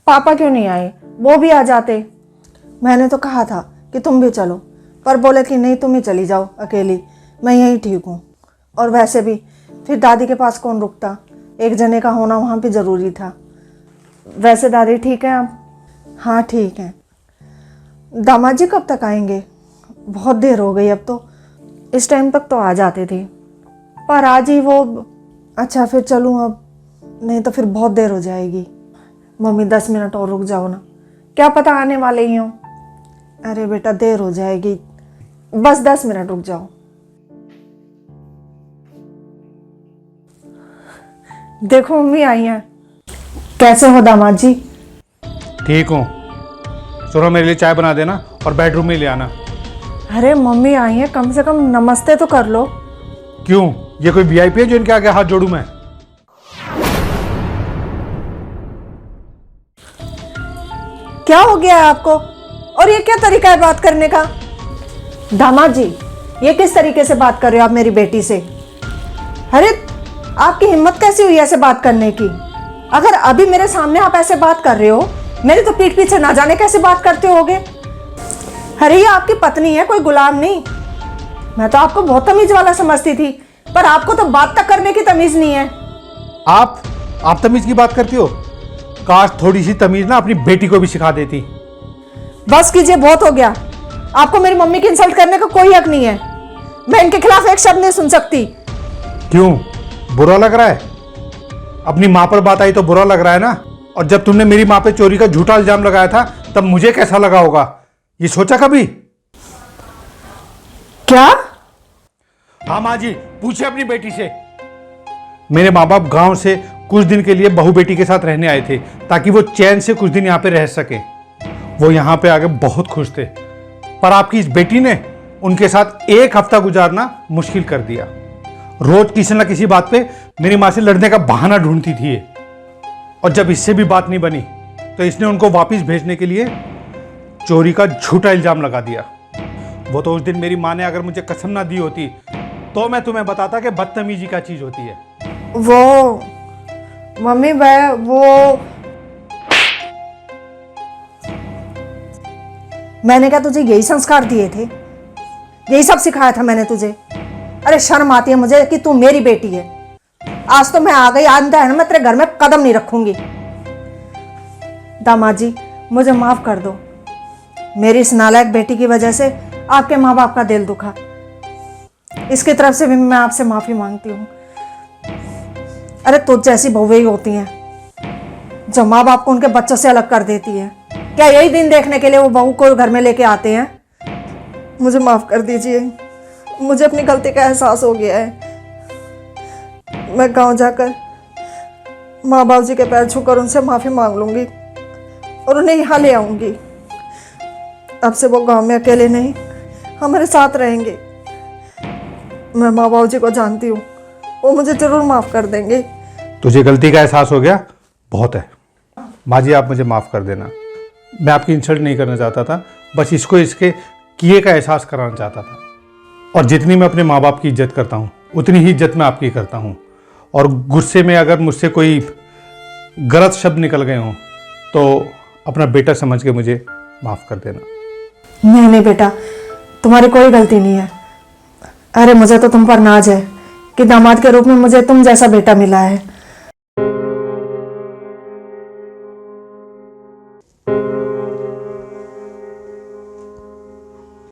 पापा क्यों नहीं आए? वो भी आ जाते। मैंने तो कहा था कि तुम भी चलो, पर बोले कि नहीं तुम ही चली जाओ अकेली, मैं यहीं ठीक हूँ। और वैसे भी फिर दादी के पास कौन रुकता, एक जने का होना वहाँ पे ज़रूरी था। वैसे दादी ठीक है अब? हाँ ठीक है। दामाद जी कब तक आएंगे? बहुत देर हो गई अब तो, इस टाइम तक तो आ जाते थे, पर आज ही वो। अच्छा फिर चलूँ अब, नहीं तो फिर बहुत देर हो जाएगी। मम्मी 10 मिनट और रुक जाओ ना, क्या पता आने वाले ही हों। अरे बेटा देर हो जाएगी, बस 10 मिनट रुक जाओ। देखो मम्मी आई हैं। कैसे हो दामाद जी? ठीक हूँ। सुनो मेरे लिए चाय बना देना और बेडरूम में ले आना। अरे मम्मी आई हैं, कम से कम नमस्ते तो कर लो। क्यों, ये कोई वीआईपी है जो इनके आगे हाथ जोड़ूं मैं? क्या हो गया है आपको? और ये क्या तरीका है बात करने का? दामाद जी ये किस तरीके से बात कर रहे हो आप मेरी बेटी से? अरे आपकी हिम्मत कैसी हुई ऐसे बात करने की? अगर अभी मेरे सामने आप ऐसे बात कर रहे हो, मेरी तो पीठ पीछे ना जाने कैसे बात करते होगे। अरे ये आपकी पत्नी है, कोई गुलाम नहीं। मैं तो आपको बहुत तमीज वाला समझती थी, पर आपको तो बात तक करने की तमीज नहीं है। आप तमीज की बात करती हो? काश थोड़ी सी तमीज ना अपनी बेटी को भी सिखा देती। बस कीजिए, बहुत हो गया। आपको मेरी मम्मी की इंसल्ट करने का कोई हक नहीं है। मैं इनके खिलाफ एक शब्द नहीं सुन सकती। क्यों, बुरा लग रहा है? अपनी माँ पर बात आई तो बुरा लग रहा है ना? और जब तुमने मेरी माँ पे चोरी का झूठा इल्जाम लगाया था तब मुझे कैसा लगा होगा, ये सोचा कभी? क्या? हाँ माँ जी, पूछे अपनी बेटी से। मेरे माँ बाप गांव से कुछ दिन के लिए बहू बेटी के साथ रहने आए थे ताकि वो चैन से कुछ दिन यहाँ पे रह सके। वो यहाँ पे आके बहुत खुश थे, पर आपकी इस बेटी ने उनके साथ एक हफ्ता गुजारना मुश्किल कर दिया। रोज किसी ना किसी बात पे मेरी माँ से लड़ने का बहाना ढूंढती थी ये। और जब इससे भी बात नहीं बनी तो इसने उनको वापस भेजने के लिए चोरी का झूठा इल्जाम लगा दिया। वो तो उस दिन मेरी माँ ने अगर मुझे कसम ना दी होती तो मैं तुम्हें बताता कि बदतमीजी क्या चीज होती है। वो मम्मी वो मैंने क्या तुझे यही संस्कार दिए थे? यही सब सिखाया था मैंने तुझे? अरे शर्म आती है मुझे कि तू मेरी बेटी है। आज तो मैं आ गई, आंदा है ना मैं तेरे घर में कदम नहीं रखूंगी। दामाद जी मुझे माफ कर दो, मेरी इस नालायक बेटी की वजह से आपके माँ बाप का दिल दुखा। इसकी तरफ से भी मैं आपसे माफी मांगती हूँ। अरे तुझ जैसी बहुएं ही होती हैं जो माँ बाप को उनके बच्चों से अलग कर देती है। क्या यही दिन देखने के लिए वो बहू को घर में लेके आते हैं? मुझे माफ कर दीजिए, मुझे अपनी गलती का एहसास हो गया है। मैं गांव जाकर माँ बाप जी के पैर छूकर उनसे माफ़ी मांग लूँगी और उन्हें यहाँ ले आऊँगी। अब से वो गांव में अकेले नहीं, हमारे साथ रहेंगे। मैं माँ बाप जी को जानती हूँ, वो मुझे ज़रूर माफ़ कर देंगे। तुझे गलती का एहसास हो गया, बहुत है। माँ जी आप मुझे माफ़ कर देना। मैं आपकी इंसल्ट नहीं करना चाहता था, बस इसको इसके किए का एहसास कराना चाहता था। और जितनी मैं अपने माँ बाप की इज्जत करता हूँ उतनी ही इज्जत मैं आपकी करता हूँ। और गुस्से में अगर मुझसे कोई गलत शब्द निकल गए हों तो अपना बेटा समझ के मुझे माफ़ कर देना। नहीं बेटा, तुम्हारी कोई गलती नहीं है। अरे मुझे तो तुम पर नाज है कि दामाद के रूप में मुझे तुम जैसा बेटा मिला है।